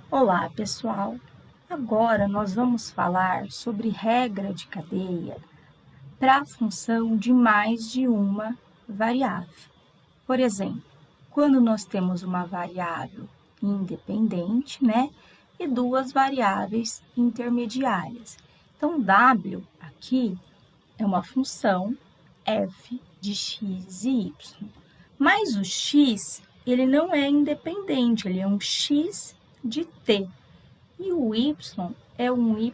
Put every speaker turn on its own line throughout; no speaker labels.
Olá, pessoal! Agora nós vamos falar sobre regra de cadeia para a função de mais de uma variável. Por exemplo, quando nós temos uma variável independente, né, e duas variáveis intermediárias. Então, W aqui é uma função f de x e y. Mas o x, ele não é independente, ele é um x de t. E o y é um y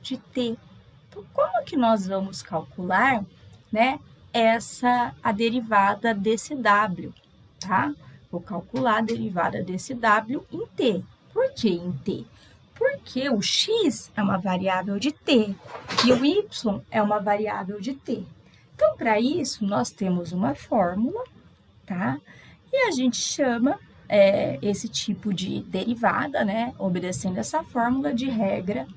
de t. Então, como que nós vamos calcular, né, a derivada desse w, tá? Vou calcular a derivada desse w em t. Por que em t? Porque o x é uma variável de t e o y é uma variável de t. Então, para isso, nós temos uma fórmula, tá? E a gente chama esse tipo de derivada, né, obedecendo essa fórmula de regra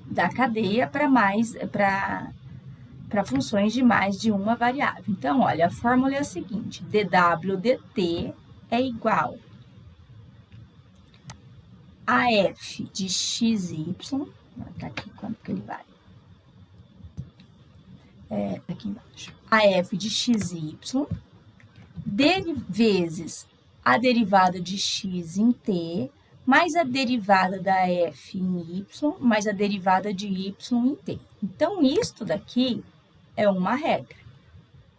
da cadeia para funções de mais de uma variável. Então, olha, a fórmula é a seguinte: dw dt é igual a f de xy, tá aqui quanto que ele vale? Aqui embaixo. A f de xy vezes a derivada de x em t, mais a derivada da f em y, mais a derivada de y em t. Então, isto daqui é uma regra,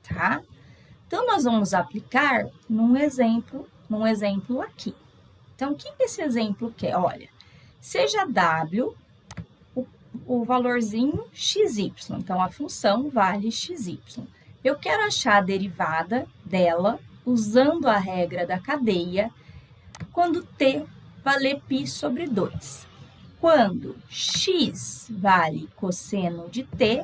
tá? Então, nós vamos aplicar num exemplo aqui. Então, o que esse exemplo quer? Olha, seja w o valorzinho xy, então a função vale xy. Eu quero achar a derivada dela usando a regra da cadeia quando t valer π sobre 2. Quando x vale cosseno de t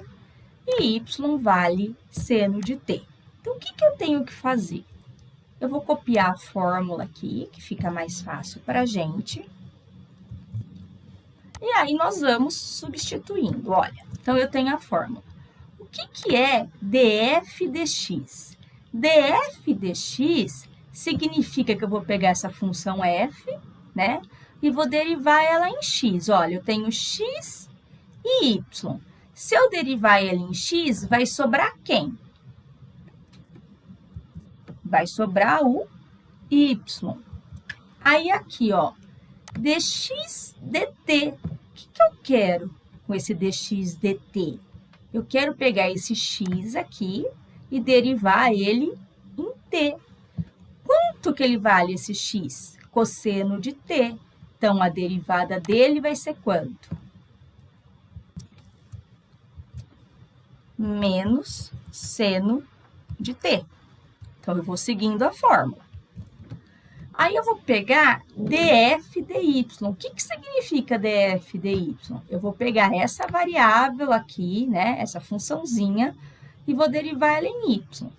e y vale seno de t. Então, o que eu tenho que fazer? Eu vou copiar a fórmula aqui, que fica mais fácil para a gente. E aí, nós vamos substituindo. Olha, então eu tenho a fórmula. O que é df dx? df dx significa que eu vou pegar essa função f, né? E vou derivar ela em x. Olha, eu tenho x e y. Se eu derivar ela em x, vai sobrar quem? Vai sobrar o y. Aí, aqui, ó, dx dt. O que eu quero com esse dx dt? Eu quero pegar esse x aqui e derivar ele em t. Quanto que ele vale esse x? Cosseno de t. Então, a derivada dele vai ser quanto? Menos seno de t. Então, eu vou seguindo a fórmula. Aí, eu vou pegar df dy. O que significa df dy? Eu vou pegar essa variável aqui, né, essa funçãozinha, e vou derivar ela em y.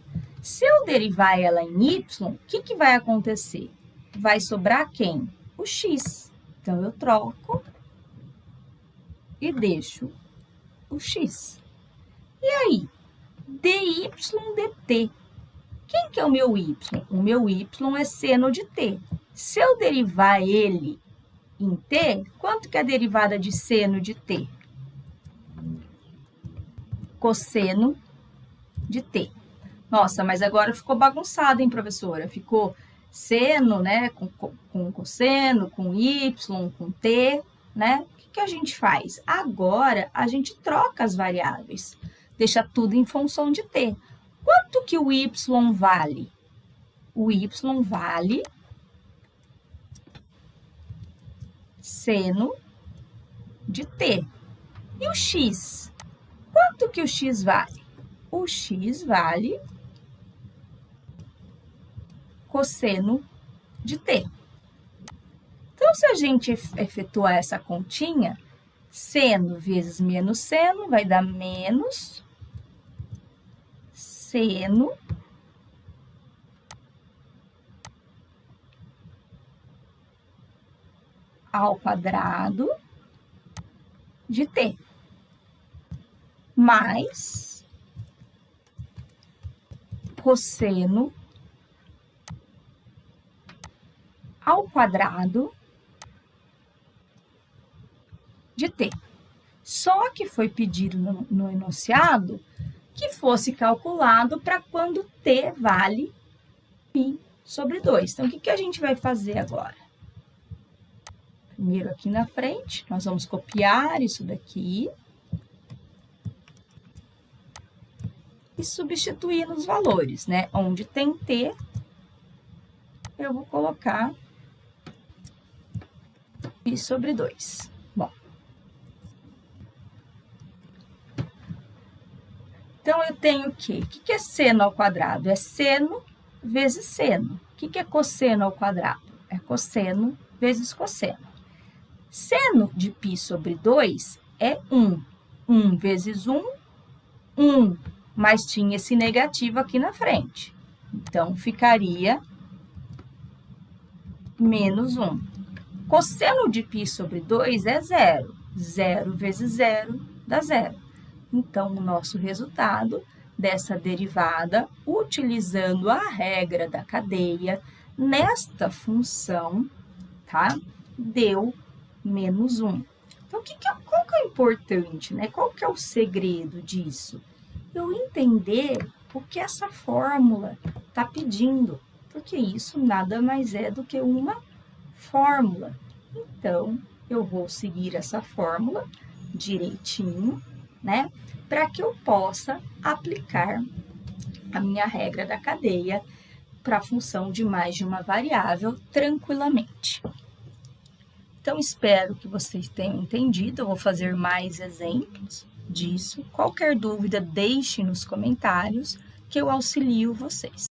Se eu derivar ela em y, o que vai acontecer? Vai sobrar quem? O x. Então, eu troco e deixo o x. E aí? dy dt. Quem que é o meu y? O meu y é seno de t. Se eu derivar ele em t, quanto que é a derivada de seno de t? Cosseno de t. Nossa, mas agora ficou bagunçado, hein, professora? Ficou seno, né, com cosseno, com y, com t, né? O que a gente faz? Agora, a gente troca as variáveis. Deixa tudo em função de t. Quanto que o y vale? O y vale seno de t. E o x? Quanto que o x vale? O x vale cosseno de t. Então, se a gente efetuar essa continha, seno vezes menos seno vai dar menos seno ao quadrado de t, mais cosseno ao quadrado de t. Só que foi pedido no enunciado que fosse calculado para quando t vale π sobre 2. Então, o que a gente vai fazer agora? Primeiro aqui na frente, nós vamos copiar isso daqui e substituir nos valores, né? Onde tem t, eu vou colocar π sobre 2. Bom. Então, eu tenho o quê? O que é seno ao quadrado? É seno vezes seno. O que é cosseno ao quadrado? É cosseno vezes cosseno. Seno de π sobre 2 é 1. 1 vezes 1, 1. Mas tinha esse negativo aqui na frente. Então, ficaria menos 1. Cosseno de π sobre 2 é 0. 0 vezes 0 dá 0. Então, o nosso resultado dessa derivada, utilizando a regra da cadeia, nesta função, tá? Deu menos 1. Então, qual que é o importante, né? Qual que é o segredo disso? Eu entender o que essa fórmula está pedindo, porque isso nada mais é do que uma fórmula. Então, eu vou seguir essa fórmula direitinho, né? Para que eu possa aplicar a minha regra da cadeia para a função de mais de uma variável tranquilamente. Então, espero que vocês tenham entendido. Eu vou fazer mais exemplos disso. Qualquer dúvida, deixe nos comentários que eu auxilio vocês.